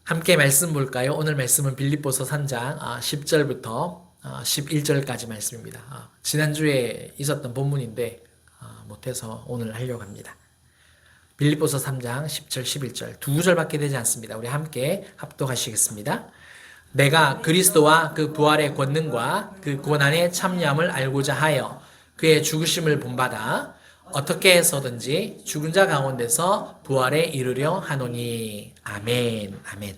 함께 말씀 볼까요? 오늘 말씀은 빌립보서 3장 10절부터 11절까지 말씀입니다. 지난주에 있었던 본문인데 못해서 오늘 하려고 합니다. 빌립보서 3장 10절, 11절 두 구절밖에 되지 않습니다. 우리 함께 합독하시겠습니다. 내가 그리스도와 그 부활의 권능과 그 고난의 참여함을 알고자 하여 그의 죽으심을 본받아 어떻게 해서든지 죽은 자 가운데서 부활에 이르려 하노니. 아멘. 아멘.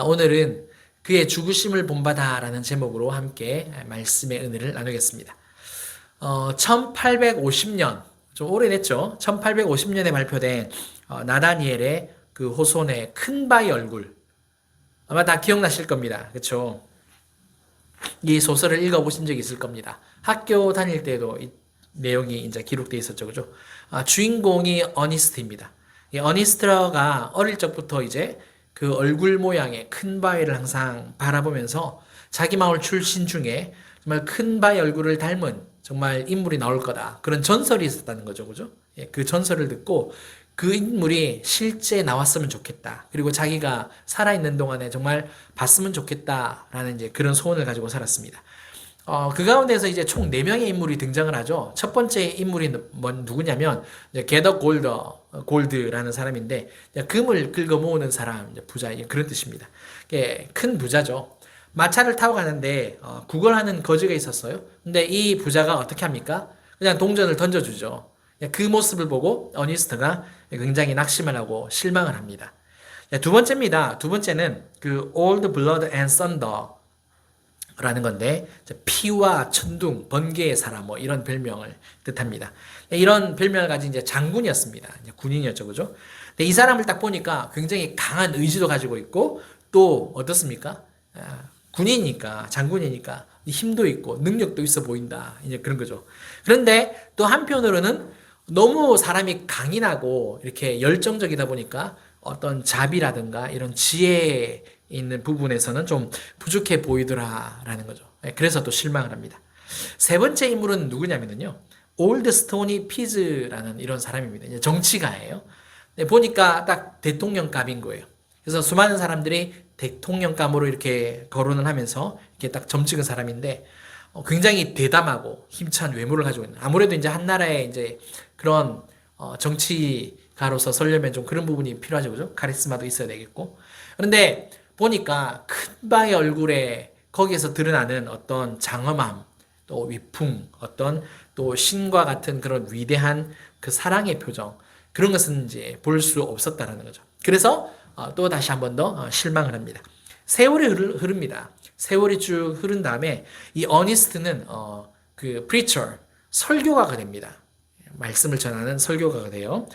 오늘은 그의 죽으심을 본받아라는 제목으로 함께 말씀의 은혜를 나누겠습니다. 1850년, 좀 오래됐죠? 1850년에 발표된 나다니엘의 그 호손의 큰 바위 얼굴. 아마 다 기억나실 겁니다. 그렇죠? 이 소설을 읽어보신 적이 있을 겁니다. 학교 다닐 때도 이 내용이 이제 기록되어 있었죠. 그죠? 주인공이 어니스트입니다. 이 어니스트가 어릴 적부터 이제 그 얼굴 모양의 큰 바위를 항상 바라보면서 자기 마을 출신 중에 정말 큰 바위 얼굴을 닮은 정말 인물이 나올 거다. 그런 전설이 있었다는 거죠. 그죠? 그 전설을 듣고 그 인물이 실제 나왔으면 좋겠다. 그리고 자기가 살아있는 동안에 정말 봤으면 좋겠다라는 이제 그런 소원을 가지고 살았습니다. 그 가운데서 이제 총 4명의 인물이 등장을 하죠. 첫 번째 인물이 누구냐면, 게더 골드라는 사람인데, 금을 긁어 모으는 사람, 부자, 그런 뜻입니다. 큰 부자죠. 마차를 타고 가는데, 구걸하는 거지가 있었어요. 근데 이 부자가 어떻게 합니까? 그냥 동전을 던져주죠. 그 모습을 보고 어니스트가 굉장히 낙심을 하고 실망을 합니다. 두 번째입니다. 두 번째는 그 Old Blood and Thunder 라는 건데, 피와 천둥, 번개의 사람, 뭐 이런 별명을 뜻합니다. 이런 별명을 가진 이제 장군이었습니다. 이제 군인이었죠, 그죠? 근데 이 사람을 딱 보니까 굉장히 강한 의지도 가지고 있고, 또 어떻습니까? 군인이니까, 장군이니까 힘도 있고 능력도 있어 보인다. 이제 그런 거죠. 그런데 또 한편으로는 너무 사람이 강인하고 이렇게 열정적이다 보니까 어떤 자비라든가 이런 지혜 있는 부분에서는 좀 부족해 보이더라라는 거죠. 그래서 또 실망을 합니다. 세 번째 인물은 누구냐면요. 올드 스토니 피즈라는 이런 사람입니다. 정치가예요. 보니까 딱 대통령감인 거예요. 그래서 수많은 사람들이 대통령감으로 이렇게 거론을 하면서 이렇게 딱 점찍은 사람인데 굉장히 대담하고 힘찬 외모를 가지고 있는. 아무래도 이제 한 나라의 이제 그런 정치가로서 설려면 좀 그런 부분이 필요하죠, 그죠? 카리스마도 있어야 되겠고. 그런데 보니까 큰 바의 얼굴에 거기에서 드러나는 어떤 장엄함, 또 위풍, 어떤 또 신과 같은 그런 위대한 그 사랑의 표정, 그런 것은 이제 볼 수 없었다라는 거죠. 그래서 또 다시 한 번 더 실망을 합니다. 세월이 흐릅니다. 세월이 쭉 흐른 다음에 이 어니스트는 그 preacher, 설교가가 됩니다. 말씀을 전하는 설교가가 돼요.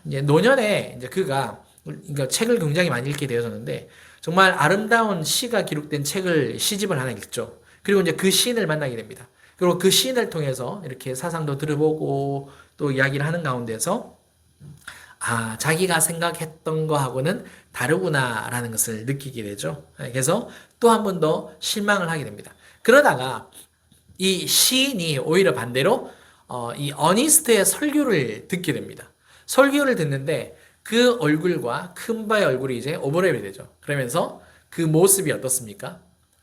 이제 노년에 이제 그가 그러니까 책을 굉장히 많이 읽게 되어졌는데 정말 아름다운 시가 기록된 책을 시집을 하나 읽죠. 그리고 이제 그 시인을 만나게 됩니다. 그리고 그 시인을 통해서 이렇게 사상도 들어보고 또 이야기를 하는 가운데서 자기가 생각했던 거하고는 다르구나라는 것을 느끼게 되죠. 그래서 또 한 번 더 실망을 하게 됩니다. 그러다가 이 시인이 오히려 반대로 이 어니스트의 설교를 듣게 됩니다. 설교를 듣는데 그 얼굴과 큰 바의 얼굴이 이제 오버랩이 되죠. 그러면서 그 모습이 어떻습니까?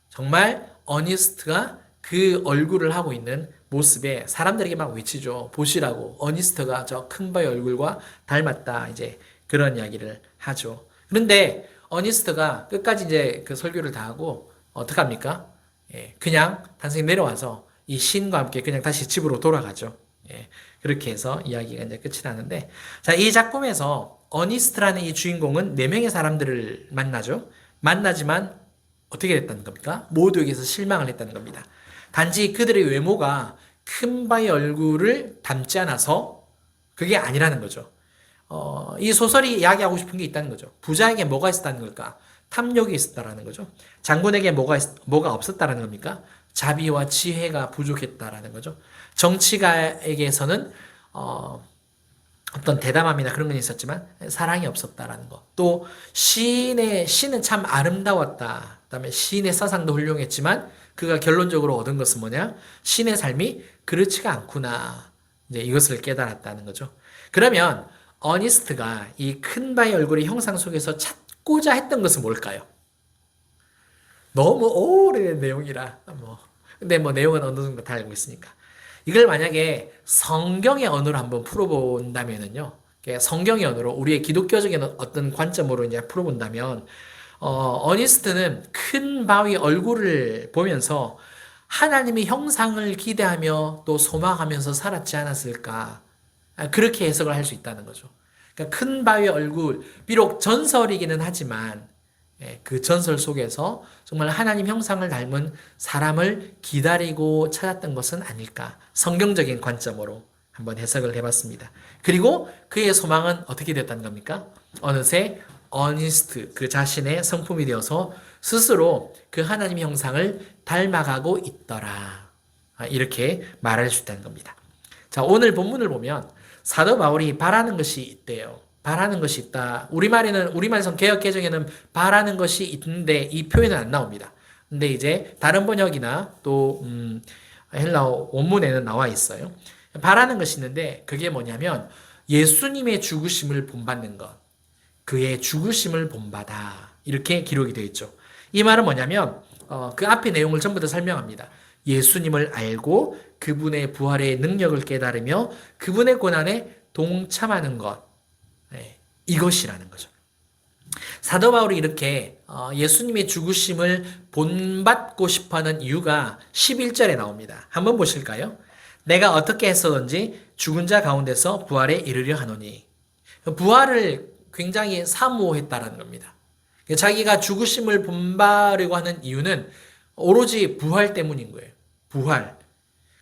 정말 어니스트가 그 얼굴을 하고 있는 모습에 사람들에게 막 외치죠. 보시라고. 어니스트가 저 큰 바의 얼굴과 닮았다. 이제 그런 이야기를 하죠. 그런데 어니스트가 끝까지 이제 그 설교를 다 하고 어떡합니까? 그냥 단순히 내려와서 이 시인과 함께 그냥 다시 집으로 돌아가죠. 그렇게 해서 이야기가 이제 끝이 나는데, 자, 이 작품에서 어니스트라는 이 주인공은 4명의 사람들을 만나죠. 만나지만 어떻게 됐다는 겁니까? 모두에게서 실망을 했다는 겁니다. 단지 그들의 외모가 큰 바의 얼굴을 닮지 않아서 그게 아니라는 거죠. 이 소설이 이야기하고 싶은 게 있다는 거죠. 부자에게 뭐가 있었다는 걸까? 탐욕이 있었다라는 거죠. 장군에게 뭐가 없었다라는 겁니까? 자비와 지혜가 부족했다라는 거죠. 정치가에게서는 어떤 대담함이나 그런 건 있었지만 사랑이 없었다라는 거. 또 시는 참 아름다웠다. 그다음에 시인의 사상도 훌륭했지만 그가 결론적으로 얻은 것은 뭐냐? 시인의 삶이 그렇지가 않구나. 이제 이것을 깨달았다는 거죠. 그러면 어니스트가 이 큰 바의 얼굴의 형상 속에서 찾고자 했던 것은 뭘까요? 너무 오래된 내용이라 근데 내용은 어느 정도 다 알고 있으니까 이걸 만약에 성경의 언어로 한번 풀어본다면은요. 성경의 언어로 우리의 기독교적인 어떤 관점으로 이제 풀어본다면 어니스트는 큰 바위 얼굴을 보면서 하나님의 형상을 기대하며 또 소망하면서 살았지 않았을까. 그렇게 해석을 할 수 있다는 거죠. 그러니까 큰 바위 얼굴, 비록 전설이기는 하지만 그 전설 속에서 정말 하나님 형상을 닮은 사람을 기다리고 찾았던 것은 아닐까. 성경적인 관점으로 한번 해석을 해봤습니다. 그리고 그의 소망은 어떻게 됐다는 겁니까? 어느새 어니스트, 그 자신의 성품이 되어서 스스로 그 하나님 형상을 닮아가고 있더라. 이렇게 말할 수 있다는 겁니다. 자, 오늘 본문을 보면 사도 바울이 바라는 것이 있대요. 바라는 것이 있다. 우리말에선 개역개정에는 바라는 것이 있는데 이 표현은 안 나옵니다. 근데 이제 다른 번역이나 또 헬라어 원문에는 나와 있어요. 바라는 것이 있는데 그게 뭐냐면 예수님의 죽으심을 본받는 것. 그의 죽으심을 본받아. 이렇게 기록이 되어 있죠. 이 말은 뭐냐면 그 앞의 내용을 전부 다 설명합니다. 예수님을 알고 그분의 부활의 능력을 깨달으며 그분의 고난에 동참하는 것. 이것이라는 거죠. 사도 바울이 이렇게 예수님의 죽으심을 본받고 싶어하는 이유가 11절에 나옵니다. 한번 보실까요? 내가 어떻게 했었든지 죽은 자 가운데서 부활에 이르려 하노니. 부활을 굉장히 사모했다라는 겁니다. 자기가 죽으심을 본받으려고 하는 이유는 오로지 부활 때문인 거예요. 부활.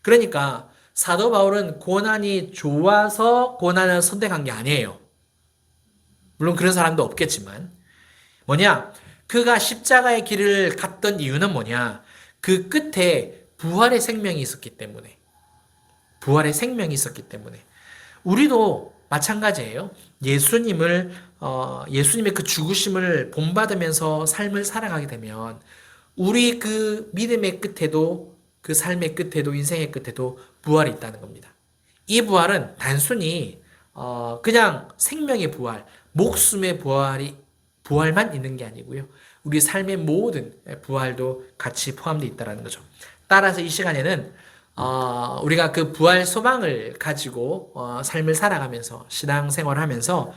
그러니까 사도 바울은 고난이 좋아서 고난을 선택한 게 아니에요. 물론 그런 사람도 없겠지만 뭐냐? 그가 십자가의 길을 갔던 이유는 뭐냐? 그 끝에 부활의 생명이 있었기 때문에. 부활의 생명이 있었기 때문에. 우리도 마찬가지예요. 예수님의 그 죽으심을 본받으면서 삶을 살아가게 되면 우리 그 믿음의 끝에도 그 삶의 끝에도 인생의 끝에도 부활이 있다는 겁니다. 이 부활은 단순히 그냥 생명의 부활, 목숨의 부활만 있는 게 아니고요. 우리 삶의 모든 부활도 같이 포함되어 있다는 거죠. 따라서 이 시간에는 우리가 그 부활 소망을 가지고 삶을 살아가면서 신앙생활을 하면서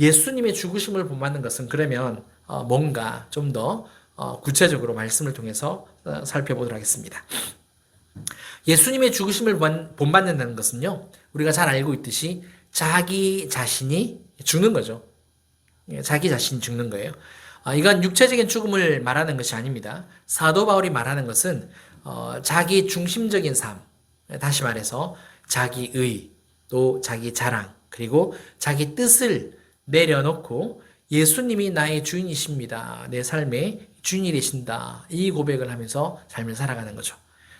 예수님의 죽으심을 본받는 것은 그러면 뭔가 좀 더 구체적으로 말씀을 통해서 살펴보도록 하겠습니다. 예수님의 죽으심을 본받는다는 것은요, 우리가 잘 알고 있듯이 자기 자신이 죽는 거죠. 자기 자신이 죽는 거예요. 이건 육체적인 죽음을 말하는 것이 아닙니다. 사도 바울이 말하는 것은 자기 중심적인 삶, 다시 말해서 자기의, 또 자기 자랑, 그리고 자기 뜻을 내려놓고 예수님이 나의 주인이십니다. 내 삶의 주인이 되신다. 이 고백을 하면서 삶을 살아가는 거죠.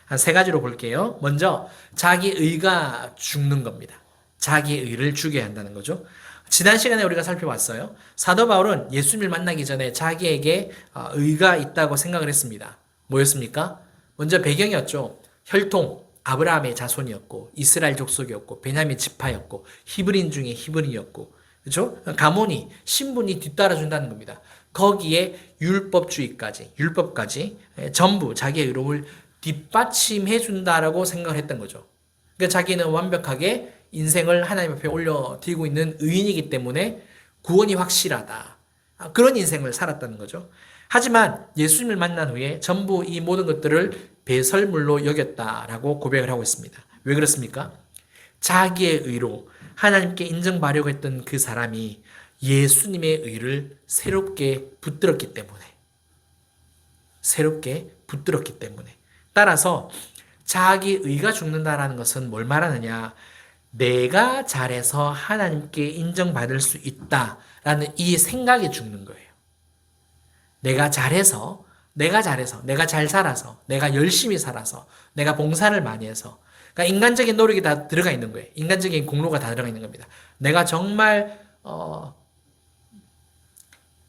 한 세 가지로 볼게요. 먼저 자기의가 죽는 겁니다. 자기의를 죽여야 한다는 거죠. 지난 시간에 우리가 살펴봤어요. 사도 바울은 예수님을 만나기 전에 자기에게 의가 있다고 생각을 했습니다. 뭐였습니까? 먼저 배경이었죠. 혈통, 아브라함의 자손이었고 이스라엘 족속이었고 베냐민 지파였고 히브리인 중에 히브리였고 그렇죠? 가문이 신분이 뒤따라준다는 겁니다. 거기에 율법까지 전부 자기의 의로움을 뒷받침해 준다라고 생각을 했던 거죠. 그러니까 자기는 완벽하게 인생을 하나님 앞에 올려드리고 있는 의인이기 때문에 구원이 확실하다. 그런 인생을 살았다는 거죠. 하지만 예수님을 만난 후에 전부 이 모든 것들을 배설물로 여겼다라고 고백을 하고 있습니다. 왜 그렇습니까? 자기의 의로 하나님께 인정받으려고 했던 그 사람이 예수님의 의를 새롭게 붙들었기 때문에 따라서 자기 의가 죽는다라는 것은 뭘 말하느냐? 내가 잘해서 하나님께 인정받을 수 있다라는 이 생각이 죽는 거예요. 내가 잘해서, 내가 잘 살아서, 내가 열심히 살아서, 내가 봉사를 많이 해서, 그러니까 인간적인 노력이 다 들어가 있는 거예요. 인간적인 공로가 다 들어가 있는 겁니다. 내가 정말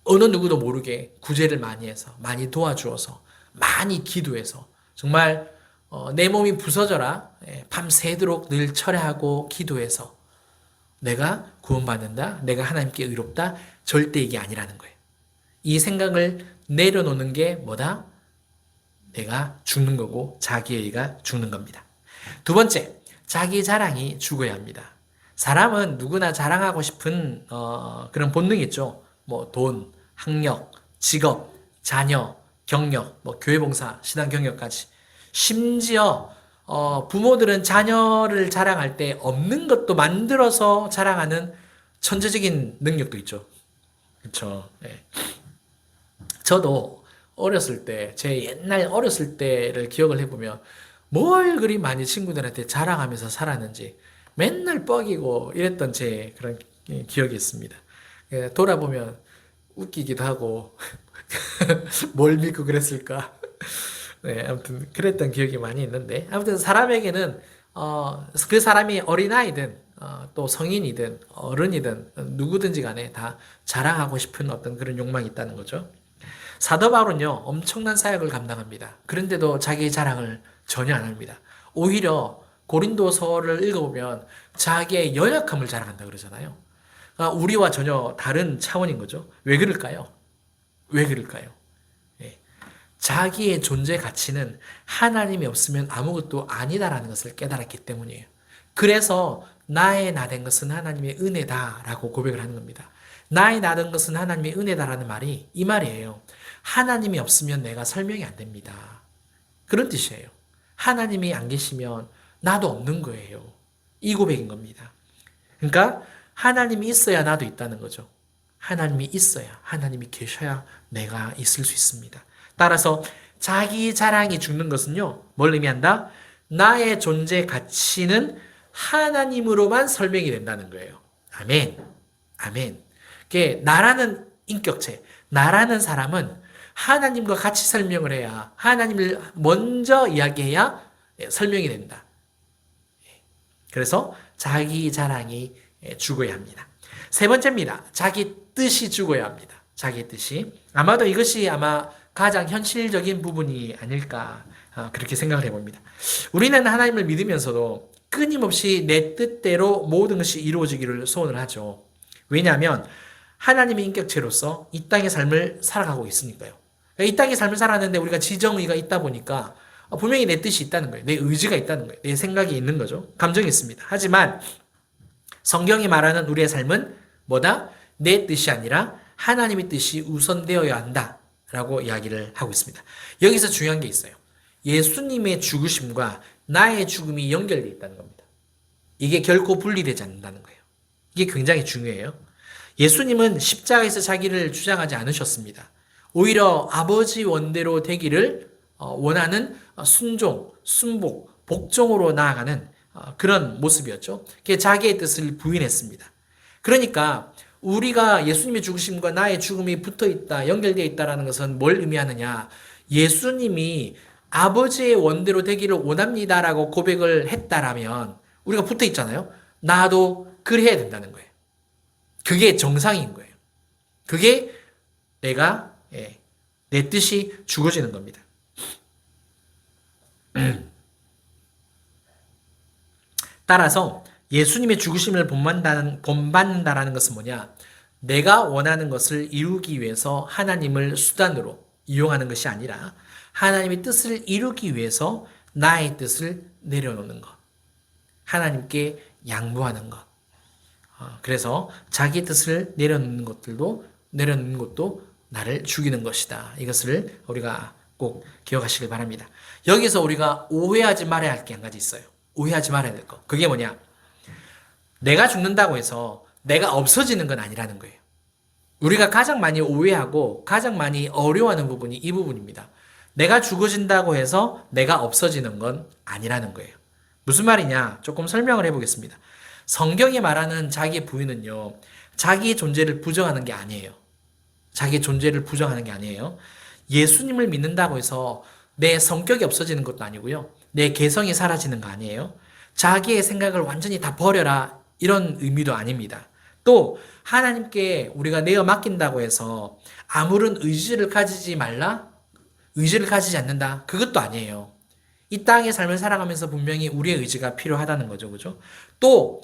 어느 누구도 모르게 구제를 많이 해서, 많이 도와주어서, 많이 기도해서, 정말 내 몸이 부서져라 밤새도록 늘 철회하고 기도해서 내가 구원받는다, 내가 하나님께 의롭다, 절대 이게 아니라는 거예요. 이 생각을 내려놓는 게 뭐다? 내가 죽는 거고 자기애가 죽는 겁니다. 두 번째, 자기 자랑이 죽어야 합니다. 사람은 누구나 자랑하고 싶은 그런 본능이 있죠. 뭐 돈, 학력, 직업, 자녀, 경력, 뭐 교회 봉사, 신앙 경력까지. 심지어 부모들은 자녀를 자랑할 때 없는 것도 만들어서 자랑하는 천재적인 능력도 있죠. 그렇죠. 네. 저도 어렸을 때, 제 옛날 어렸을 때를 기억을 해보면 뭘 그리 많이 친구들한테 자랑하면서 살았는지 맨날 뻐기고 이랬던 제 그런 기억이 있습니다. 예, 돌아보면 웃기기도 하고 뭘 믿고 그랬을까? 네, 아무튼 그랬던 기억이 많이 있는데 아무튼 사람에게는 그 사람이 어린아이든 또 성인이든 어른이든 누구든지 간에 다 자랑하고 싶은 어떤 그런 욕망이 있다는 거죠. 사도 바울은요, 엄청난 사역을 감당합니다. 그런데도 자기 자랑을 전혀 안 합니다. 오히려 고린도서를 읽어보면 자기의 연약함을 자랑한다 그러잖아요. 우리와 전혀 다른 차원인 거죠. 왜 그럴까요? 왜 그럴까요? 예. 자기의 존재 가치는 하나님이 없으면 아무것도 아니다라는 것을 깨달았기 때문이에요. 그래서 나의 나 된 것은 하나님의 은혜다라고 고백을 하는 겁니다. 나의 나 된 것은 하나님의 은혜다라는 말이 이 말이에요. 하나님이 없으면 내가 설명이 안 됩니다. 그런 뜻이에요. 하나님이 안 계시면 나도 없는 거예요. 이 고백인 겁니다. 그러니까 하나님이 있어야 나도 있다는 거죠. 하나님이 있어야, 하나님이 계셔야 내가 있을 수 있습니다. 따라서 자기 자랑이 죽는 것은요, 뭘 의미한다? 나의 존재 가치는 하나님으로만 설명이 된다는 거예요. 아멘. 아멘. 나라는 인격체, 나라는 사람은 하나님과 같이 설명을 해야, 하나님을 먼저 이야기해야 설명이 된다. 그래서 자기 자랑이 죽어야 합니다. 세 번째입니다. 자기 뜻이 죽어야 합니다. 자기 뜻이. 아마도 이것이 아마 가장 현실적인 부분이 아닐까 그렇게 생각을 해봅니다. 우리는 하나님을 믿으면서도 끊임없이 내 뜻대로 모든 것이 이루어지기를 소원을 하죠. 왜냐하면 하나님의 인격체로서 이 땅의 삶을 살아가고 있으니까요. 이 땅의 삶을 살아가는데 우리가 지정의가 있다 보니까 분명히 내 뜻이 있다는 거예요. 내 의지가 있다는 거예요. 내 생각이 있는 거죠. 감정이 있습니다. 하지만 성경이 말하는 우리의 삶은 뭐다? 내 뜻이 아니라 하나님의 뜻이 우선되어야 한다라고 이야기를 하고 있습니다. 여기서 중요한 게 있어요. 예수님의 죽으심과 나의 죽음이 연결되어 있다는 겁니다. 이게 결코 분리되지 않는다는 거예요. 이게 굉장히 중요해요. 예수님은 십자가에서 자기를 주장하지 않으셨습니다. 오히려 아버지 원대로 되기를 원하는 순종, 순복, 복종으로 나아가는 그런 모습이었죠. 자기의 뜻을 부인했습니다. 그러니까 우리가 예수님의 죽으심과 나의 죽음이 붙어 있다, 연결되어 있다는 것은 뭘 의미하느냐? 예수님이 아버지의 원대로 되기를 원합니다라고 고백을 했다라면 우리가 붙어 있잖아요. 나도 그래야 된다는 거예요. 그게 정상인 거예요. 그게 내 뜻이 죽어지는 겁니다. 따라서 예수님의 죽으심을 본받는다라는 것은 뭐냐? 내가 원하는 것을 이루기 위해서 하나님을 수단으로 이용하는 것이 아니라 하나님의 뜻을 이루기 위해서 나의 뜻을 내려놓는 것. 하나님께 양보하는 것. 그래서 자기 뜻을 내려놓는 것도 나를 죽이는 것이다. 이것을 우리가 꼭 기억하시길 바랍니다. 여기서 우리가 오해하지 말아야 할 게 한 가지 있어요. 오해하지 말아야 될 것. 그게 뭐냐? 내가 죽는다고 해서 내가 없어지는 건 아니라는 거예요. 우리가 가장 많이 오해하고 가장 많이 어려워하는 부분이 이 부분입니다. 내가 죽어진다고 해서 내가 없어지는 건 아니라는 거예요. 무슨 말이냐? 조금 설명을 해보겠습니다. 성경이 말하는 자기 부인은요, 자기 존재를 부정하는 게 아니에요. 자기 존재를 부정하는 게 아니에요. 예수님을 믿는다고 해서 내 성격이 없어지는 것도 아니고요. 내 개성이 사라지는 거 아니에요. 자기의 생각을 완전히 다 버려라. 이런 의미도 아닙니다. 또 하나님께 우리가 내어 맡긴다고 해서 아무런 의지를 가지지 말라? 의지를 가지지 않는다? 그것도 아니에요. 이 땅의 삶을 살아가면서 분명히 우리의 의지가 필요하다는 거죠. 그죠? 또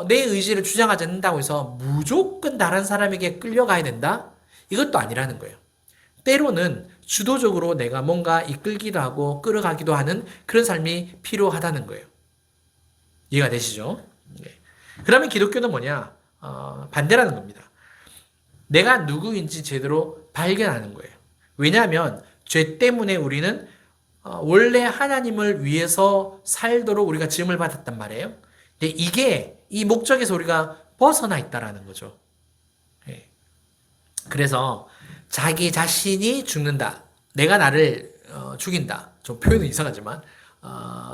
내 의지를 주장하지 않는다고 해서 무조건 다른 사람에게 끌려가야 된다? 이것도 아니라는 거예요. 때로는 주도적으로 내가 뭔가 이끌기도 하고 끌어가기도 하는 그런 삶이 필요하다는 거예요. 이해가 되시죠? 네. 그러면 기독교는 뭐냐? 반대라는 겁니다. 내가 누구인지 제대로 발견하는 거예요. 왜냐하면 죄 때문에 우리는 원래 하나님을 위해서 살도록 우리가 지음을 받았단 말이에요. 근데 이게 이 목적에서 우리가 벗어나 있다라는 거죠. 예. 그래서 자기 자신이 죽는다. 내가 나를 죽인다. 좀 표현은 이상하지만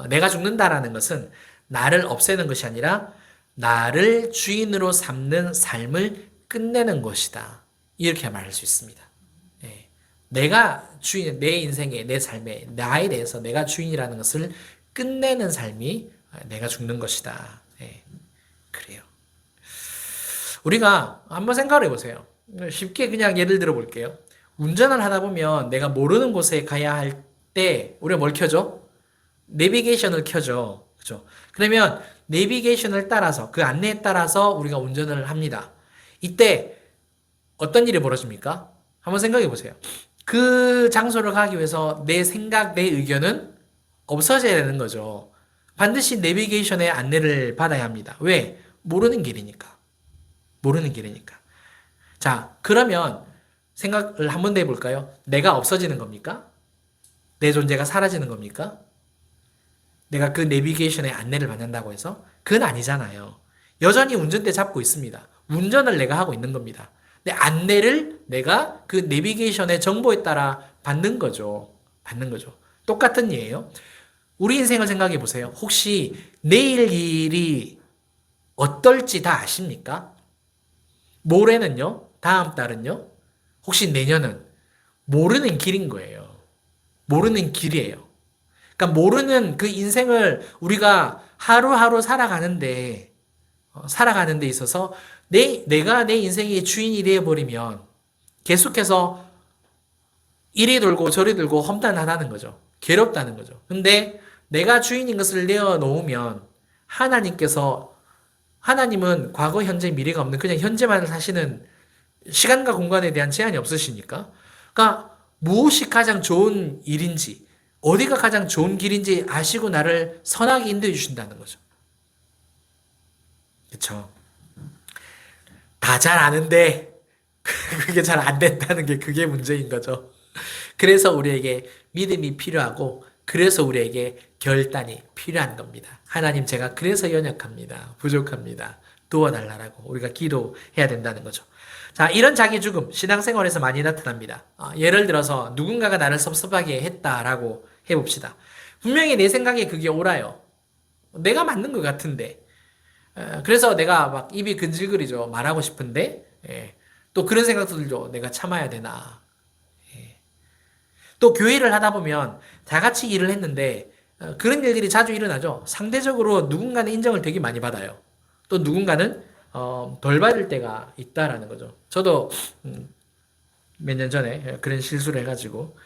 내가 죽는다라는 것은 나를 없애는 것이 아니라 나를 주인으로 삼는 삶을 끝내는 것이다. 이렇게 말할 수 있습니다. 예. 내가 주인, 내 인생에, 내 삶에, 나에 대해서 내가 주인이라는 것을 끝내는 삶이 내가 죽는 것이다. 예. 그래요. 우리가 한번 생각을 해보세요. 쉽게 그냥 예를 들어 볼게요. 운전을 하다 보면 내가 모르는 곳에 가야 할 때 우리가 뭘 켜죠? 내비게이션을 켜죠. 그죠? 그러면 내비게이션을 따라서 그 안내에 따라서 우리가 운전을 합니다. 이때 어떤 일이 벌어집니까? 한번 생각해 보세요. 그 장소를 가기 위해서 내 생각, 내 의견은 없어져야 되는 거죠. 반드시 내비게이션의 안내를 받아야 합니다. 왜? 모르는 길이니까. 모르는 길이니까. 자, 그러면 생각을 한 번 더 해볼까요? 내가 없어지는 겁니까? 내 존재가 사라지는 겁니까? 내가 그 내비게이션의 안내를 받는다고 해서? 그건 아니잖아요. 여전히 운전대 잡고 있습니다. 운전을 내가 하고 있는 겁니다. 근데 안내를 내가 그 내비게이션의 정보에 따라 받는 거죠. 받는 거죠. 똑같은 예예요. 우리 인생을 생각해 보세요. 혹시 내일 일이 어떨지 다 아십니까? 모레는요? 다음 달은요? 혹시 내년은? 모르는 길인 거예요. 모르는 길이에요. 그러니까 모르는 그 인생을 우리가 하루하루 살아가는 데 있어서 내가 내 인생의 주인이 되어버리면 계속해서 이리 돌고 저리 돌고 험난하다는 거죠. 괴롭다는 거죠. 근데 내가 주인인 것을 내어놓으면 하나님은 과거, 현재, 미래가 없는 그냥 현재만을 사시는 시간과 공간에 대한 제한이 없으시니까. 그러니까 무엇이 가장 좋은 일인지, 어디가 가장 좋은 길인지 아시고 나를 선하게 인도해 주신다는 거죠. 그렇죠? 다 잘 아는데 그게 잘 안 된다는 게 그게 문제인 거죠. 그래서 우리에게 믿음이 필요하고 그래서 우리에게 결단이 필요한 겁니다. 하나님 제가 그래서 연약합니다. 부족합니다. 도와달라고 우리가 기도해야 된다는 거죠. 자, 이런 자기 죽음 신앙생활에서 많이 나타납니다. 예를 들어서 누군가가 나를 섭섭하게 했다라고 해봅시다. 분명히 내 생각에 그게 옳아요. 내가 맞는 것 같은데. 그래서 내가 막 입이 근질거리죠. 말하고 싶은데 또 그런 생각도 들죠. 내가 참아야 되나. 또 교회를 하다 보면 다 같이 일을 했는데 그런 일들이 자주 일어나죠. 상대적으로 누군가는 인정을 되게 많이 받아요. 또 누군가는 덜 받을 때가 있다라는 거죠. 저도 몇 년 전에 그런 실수를 해가지고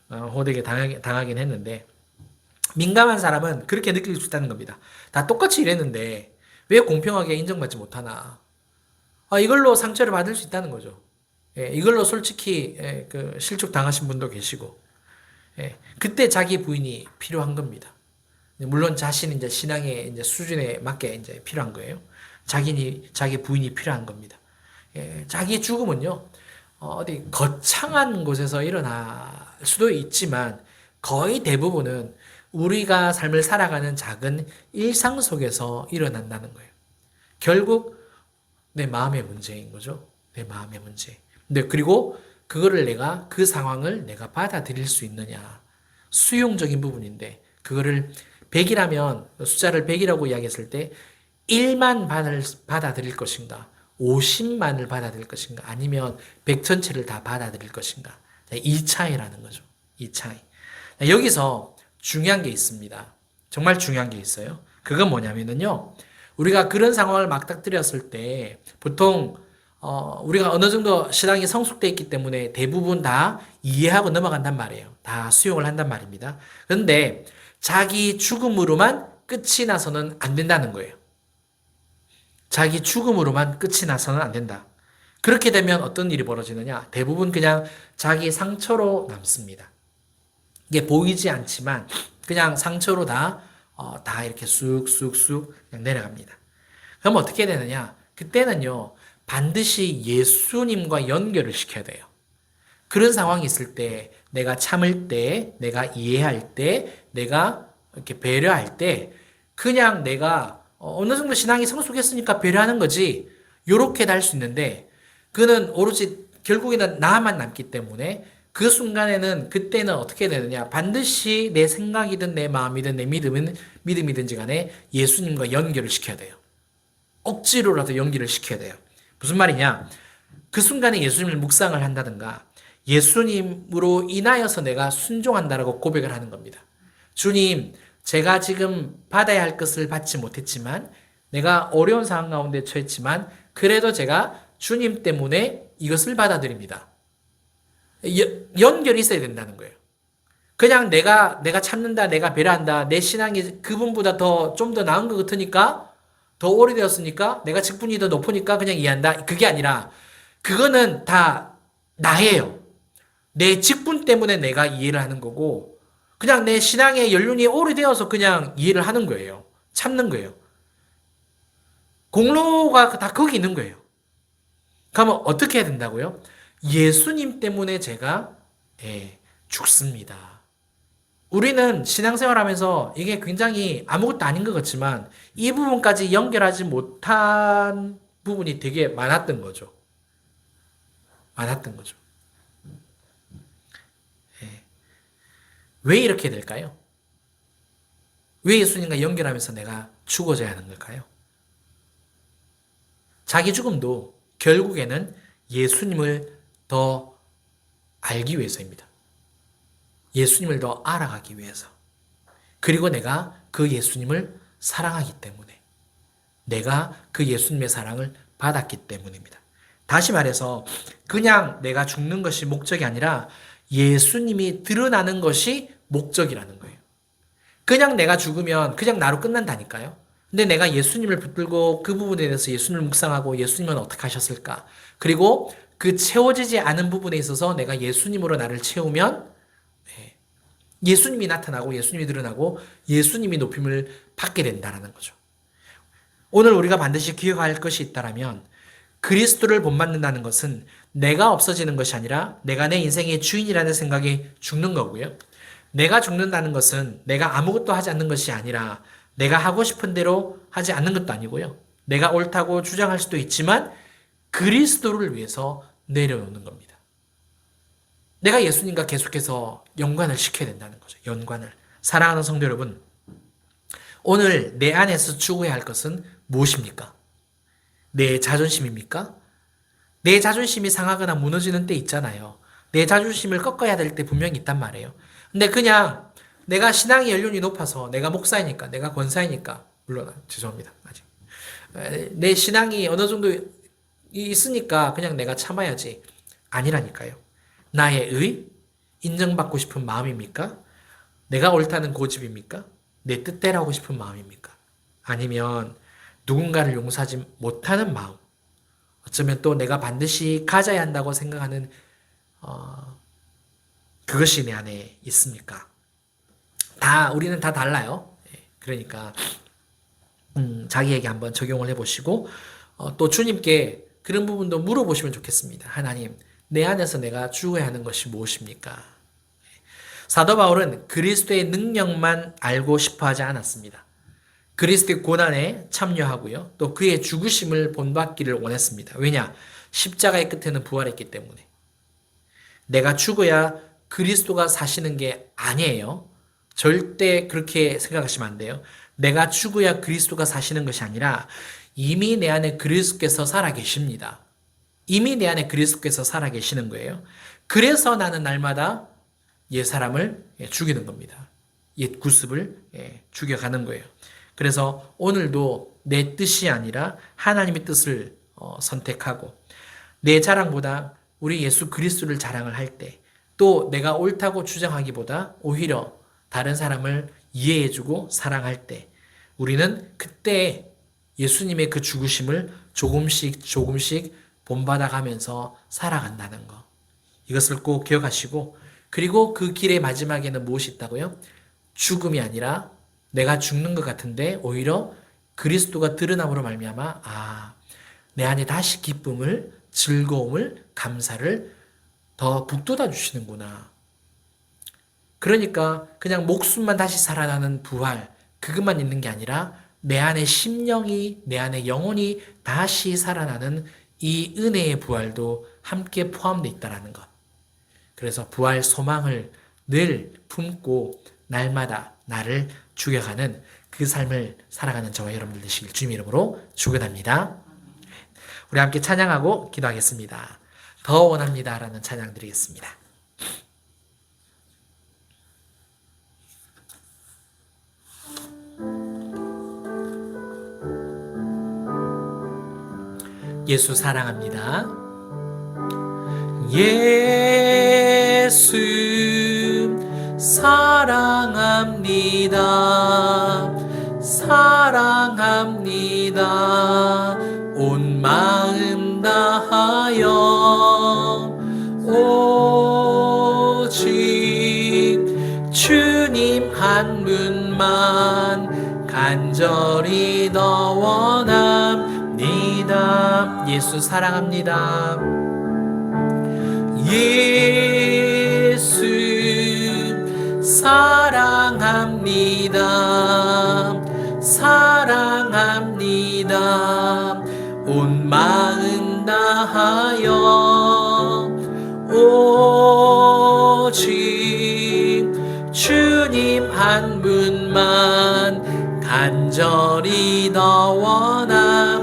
호되게 당하긴 했는데 민감한 사람은 그렇게 느낄 수 있다는 겁니다. 다 똑같이 일했는데 왜 공평하게 인정받지 못하나? 이걸로 상처를 받을 수 있다는 거죠. 이걸로 솔직히 그 실족 당하신 분도 계시고 그때 자기 부인이 필요한 겁니다. 물론 자신이 이제 신앙의 이제 수준에 맞게 이제 필요한 거예요. 자기 부인이 필요한 겁니다. 자기 죽음은요 어디 거창한 곳에서 일어날 수도 있지만 거의 대부분은 우리가 삶을 살아가는 작은 일상 속에서 일어난다는 거예요. 결국 내 마음의 문제인 거죠. 내 마음의 문제. 근데 그리고 그거를 그 상황을 내가 받아들일 수 있느냐. 수용적인 부분인데, 그거를 100이라면, 숫자를 100이라고 이야기했을 때, 1만 받아들일 것인가, 50만을 받아들일 것인가, 아니면 100 전체를 다 받아들일 것인가. 이 차이라는 거죠. 이 차이. 여기서 중요한 게 있습니다. 정말 중요한 게 있어요. 그건 뭐냐면요. 우리가 그런 상황을 막닥뜨렸을 때, 보통 우리가 어느 정도 신앙이 성숙되어 있기 때문에 대부분 다 이해하고 넘어간단 말이에요. 다 수용을 한단 말입니다. 그런데 자기 죽음으로만 끝이 나서는 안 된다는 거예요. 자기 죽음으로만 끝이 나서는 안 된다. 그렇게 되면 어떤 일이 벌어지느냐? 대부분 그냥 자기 상처로 남습니다. 이게 보이지 않지만 그냥 상처로 다 이렇게 쑥쑥쑥 그냥 내려갑니다. 그럼 어떻게 되느냐? 그때는요, 반드시 예수님과 연결을 시켜야 돼요. 그런 상황이 있을 때, 내가 참을 때, 내가 이해할 때, 내가 이렇게 배려할 때, 그냥 내가 어느 정도 신앙이 성숙했으니까 배려하는 거지, 요렇게 달 수 있는데, 그는 오로지 결국에는 나만 남기 때문에 그 순간에는 그때는 어떻게 되느냐? 반드시 내 생각이든 내 마음이든 내 믿음이든지 간에 예수님과 연결을 시켜야 돼요. 억지로라도 연결을 시켜야 돼요. 무슨 말이냐? 그 순간에 예수님을 묵상을 한다든가 예수님으로 인하여서 내가 순종한다라고 고백을 하는 겁니다. 주님, 제가 지금 받아야 할 것을 받지 못했지만 내가 어려운 상황 가운데 처했지만 그래도 제가 주님 때문에 이것을 받아들입니다. 연결이 있어야 된다는 거예요. 그냥 내가 참는다, 내가 배려한다, 내 신앙이 그분보다 좀 더 나은 것 같으니까, 더 오래되었으니까, 내가 직분이 더 높으니까 그냥 이해한다. 그게 아니라, 그거는 다 나예요. 내 직분 때문에 내가 이해를 하는 거고, 그냥 내 신앙의 연륜이 오래되어서 그냥 이해를 하는 거예요. 참는 거예요. 공로가 다 거기 있는 거예요. 그러면 어떻게 해야 된다고요? 예수님 때문에 제가 죽습니다. 우리는 신앙생활하면서 이게 굉장히 아무것도 아닌 것 같지만 이 부분까지 연결하지 못한 부분이 되게 많았던 거죠. 많았던 거죠. 왜 이렇게 될까요? 왜 예수님과 연결하면서 내가 죽어져야 하는 걸까요? 자기 죽음도 결국에는 예수님을 더 알기 위해서입니다. 예수님을 더 알아가기 위해서. 그리고 내가 그 예수님을 사랑하기 때문에. 내가 그 예수님의 사랑을 받았기 때문입니다. 다시 말해서 그냥 내가 죽는 것이 목적이 아니라 예수님이 드러나는 것이 목적이라는 거예요. 그냥 내가 죽으면 그냥 나로 끝난다니까요. 근데 내가 예수님을 붙들고 그 부분에 대해서 예수님을 묵상하고 예수님은 어떻게 하셨을까? 그리고 그 채워지지 않은 부분에 있어서 내가 예수님으로 나를 채우면 예수님이 나타나고 예수님이 드러나고 예수님이 높임을 받게 된다는 거죠. 오늘 우리가 반드시 기억할 것이 있다면 그리스도를 본받는다는 것은 내가 없어지는 것이 아니라 내가 내 인생의 주인이라는 생각이 죽는 거고요. 내가 죽는다는 것은 내가 아무것도 하지 않는 것이 아니라 내가 하고 싶은 대로 하지 않는 것도 아니고요. 내가 옳다고 주장할 수도 있지만 그리스도를 위해서 내려오는 겁니다. 내가 예수님과 계속해서 연관을 시켜야 된다는 거죠. 연관을. 사랑하는 성도 여러분, 오늘 내 안에서 추구해야 할 것은 무엇입니까? 내 자존심입니까? 내 자존심이 상하거나 무너지는 때 있잖아요. 내 자존심을 꺾어야 될 때 분명히 있단 말이에요. 근데 그냥 내가 신앙의 연륜이 높아서 내가 목사이니까 내가 권사이니까 물론 죄송합니다. 아직 내 신앙이 어느 정도 있으니까 그냥 내가 참아야지 아니라니까요. 나의 의? 인정받고 싶은 마음입니까? 내가 옳다는 고집입니까? 내 뜻대로 하고 싶은 마음입니까? 아니면 누군가를 용서하지 못하는 마음, 어쩌면 또 내가 반드시 가져야 한다고 생각하는 그것이 내 안에 있습니까? 우리는 다 달라요. 그러니까 자기에게 한번 적용을 해보시고 또 주님께 그런 부분도 물어보시면 좋겠습니다. 하나님, 내 안에서 내가 죽어야 하는 것이 무엇입니까? 사도 바울은 그리스도의 능력만 알고 싶어 하지 않았습니다. 그리스도의 고난에 참여하고요. 또 그의 죽으심을 본받기를 원했습니다. 왜냐? 십자가의 끝에는 부활했기 때문에. 내가 죽어야 그리스도가 사시는 게 아니에요. 절대 그렇게 생각하시면 안 돼요. 내가 죽어야 그리스도가 사시는 것이 아니라 이미 내 안에 그리스도께서 살아계십니다. 이미 내 안에 그리스도께서 살아계시는 거예요. 그래서 나는 날마다 옛 사람을 죽이는 겁니다. 옛 구습을 죽여가는 거예요. 그래서 오늘도 내 뜻이 아니라 하나님의 뜻을 선택하고 내 자랑보다 우리 예수 그리스도를 자랑을 할 때 또 내가 옳다고 주장하기보다 오히려 다른 사람을 이해해주고 사랑할 때 우리는 그때 예수님의 그 죽으심을 조금씩 본받아 가면서 살아간다는 거. 이것을 꼭 기억하시고, 그리고 그 길의 마지막에는 무엇이 있다고요? 죽음이 아니라 내가 죽는 것 같은데 오히려 그리스도가 드러남으로 말미암아 내 안에 다시 기쁨을, 즐거움을, 감사를 더 북돋아 주시는구나. 그러니까 그냥 목숨만 다시 살아나는 부활, 그것만 있는 게 아니라 내 안에 심령이, 내 안에 영혼이 다시 살아나는 이 은혜의 부활도 함께 포함되어 있다는 것. 그래서 부활 소망을 늘 품고 날마다 나를 죽여가는 그 삶을 살아가는 저와 여러분들 되시길 주님 이름으로 축원합니다. 우리 함께 찬양하고 기도하겠습니다. 더 원합니다라는 찬양 드리겠습니다. 예수 사랑합니다. 예수 사랑합니다. 사랑합니다. 온 마음 다하여 오직 주님 한 분만 간절히 더 원합니다. 예수 사랑합니다. 예수 사랑합니다. 사랑합니다. 온 마음 다하여 오직 주님 한 분만 간절히 더 원합니다.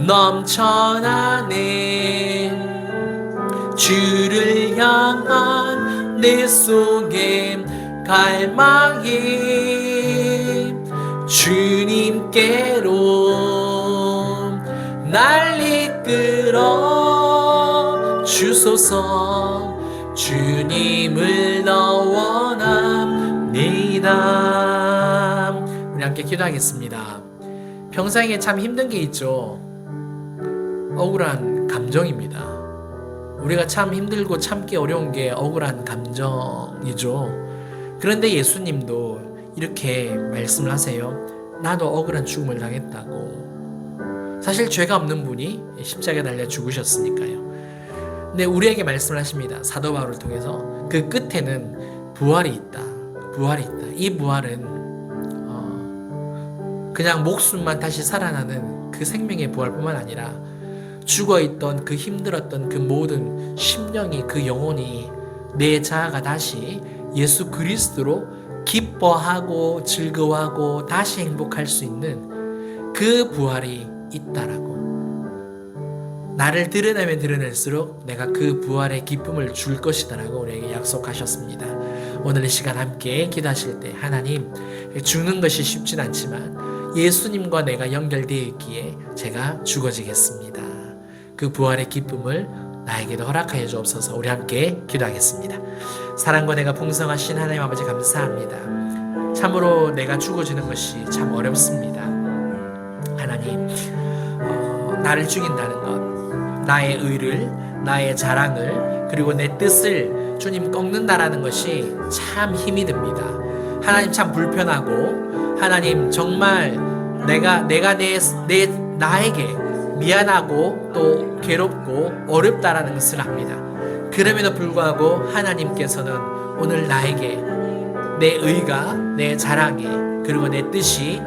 넘쳐나네 주를 향한 내 속에 갈망이 주님께로 날 이끌어 주소서. 주님을 더 원합니다. 우리 함께 기도하겠습니다. 평생에 참 힘든 게 있죠. 억울한 감정입니다. 우리가 참 힘들고 참기 어려운 게 억울한 감정이죠. 그런데 예수님도 이렇게 말씀을 하세요. 나도 억울한 죽음을 당했다고. 사실 죄가 없는 분이 십자가에 달려 죽으셨으니까요. 근데 우리에게 말씀을 하십니다. 사도 바울을 통해서 그 끝에는 부활이 있다. 부활이 있다. 이 부활은 그냥 목숨만 다시 살아나는 그 생명의 부활뿐만 아니라 죽어있던 그 힘들었던 그 모든 심령이, 그 영혼이, 내 자아가 다시 예수 그리스도로 기뻐하고 즐거워하고 다시 행복할 수 있는 그 부활이 있다라고. 나를 드러내면 드러낼수록 내가 그 부활의 기쁨을 줄 것이다라고 우리에게 약속하셨습니다. 오늘 이 시간 함께 기도하실 때 하나님, 죽는 것이 쉽진 않지만 예수님과 내가 연결되어 있기에 제가 죽어지겠습니다. 그 부활의 기쁨을 나에게도 허락하여 주옵소서. 우리 함께 기도하겠습니다. 사랑과 내가 풍성하신 하나님 아버지 감사합니다. 참으로 내가 죽어지는 것이 참 어렵습니다. 하나님, 나를 죽인다는 것, 나의 의를, 나의 자랑을, 그리고 내 뜻을 주님 꺾는다라는 것이 참 힘이 듭니다. 하나님 참 불편하고, 하나님 정말 나에게 미안하고 또 괴롭고 어렵다라는 것을 압니다. 그럼에도 불구하고 하나님께서는 오늘 나에게 내 의가, 내 자랑이, 그리고 내 뜻이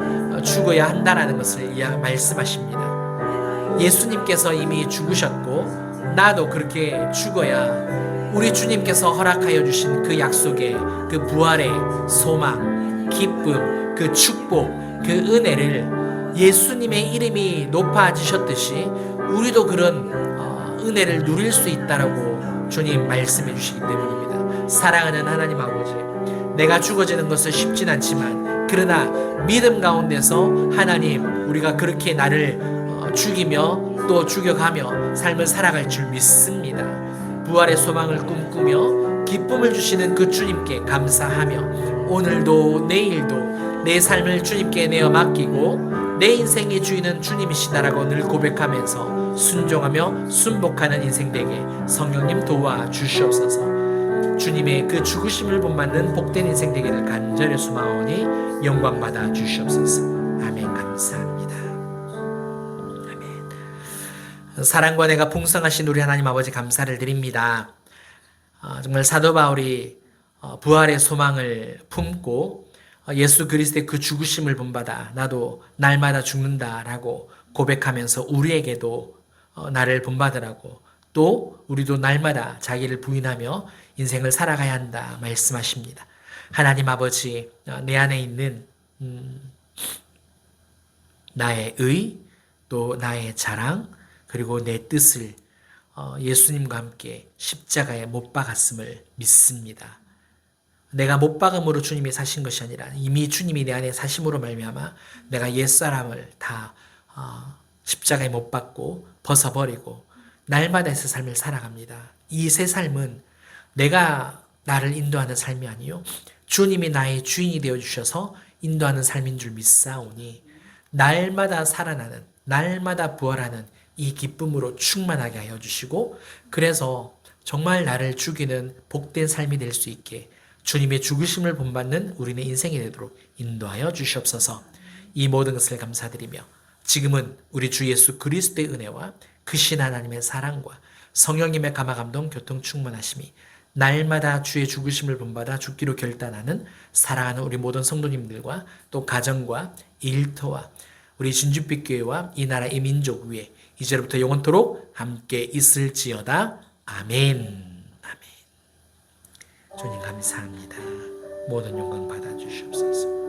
죽어야 한다라는 것을 말씀하십니다. 예수님께서 이미 죽으셨고 나도 그렇게 죽어야 우리 주님께서 허락하여 주신 그 약속의 그 부활의 소망, 기쁨, 그 축복, 그 은혜를 예수님의 이름이 높아지셨듯이 우리도 그런 은혜를 누릴 수 있다라고 주님 말씀해 주시기 때문입니다. 사랑하는 하나님 아버지, 내가 죽어지는 것은 쉽진 않지만 그러나 믿음 가운데서 하나님, 우리가 그렇게 나를 죽이며 또 죽여가며 삶을 살아갈 줄 믿습니다. 부활의 소망을 꿈꾸며 기쁨을 주시는 그 주님께 감사하며 오늘도 내일도 내 삶을 주님께 내어 맡기고 내 인생의 주인은 주님이시다라고 늘 고백하면서 순종하며 순복하는 인생 되게 성령님 도와주시옵소서. 주님의 그 죽으심을 본받는 복된 인생 되기를 간절히 소망하오니 영광 받아 주시옵소서. 아멘. 감사합니다. 아멘. 사랑과 내가 풍성하신 우리 하나님 아버지 감사를 드립니다. 정말 사도 바울이 부활의 소망을 품고 예수 그리스도의 그 죽으심을 본받아 나도 날마다 죽는다라고 고백하면서 우리에게도 나를 본받으라고 또 우리도 날마다 자기를 부인하며 인생을 살아가야 한다 말씀하십니다. 하나님 아버지, 내 안에 있는 나의 의, 또 나의 자랑, 그리고 내 뜻을 예수님과 함께 십자가에 못 박았음을 믿습니다. 내가 못 박음으로 주님이 사신 것이 아니라 이미 주님이 내 안에 사심으로 말미암아 내가 옛사람을 다 십자가에 못 박고 벗어버리고 날마다의 새 삶을 살아갑니다. 이 새 삶은 내가 나를 인도하는 삶이 아니요 주님이 나의 주인이 되어주셔서 인도하는 삶인 줄 믿사오니 날마다 살아나는 날마다 부활하는 이 기쁨으로 충만하게 하여 주시고 그래서 정말 나를 죽이는 복된 삶이 될 수 있게 주님의 죽으심을 본받는 우리의 인생이 되도록 인도하여 주시옵소서. 이 모든 것을 감사드리며 지금은 우리 주 예수 그리스도의 은혜와 크신 하나님의 사랑과 성령님의 감화감동 교통 충만하심이 날마다 주의 죽으심을 본받아 죽기로 결단하는 사랑하는 우리 모든 성도님들과 또 가정과 일터와 우리 진주빛 교회와 이 나라 이 민족 위에 이제부터 영원토록 함께 있을지어다. 아멘. 아멘. 주님 감사합니다. 모든 영광 받아주시옵소서.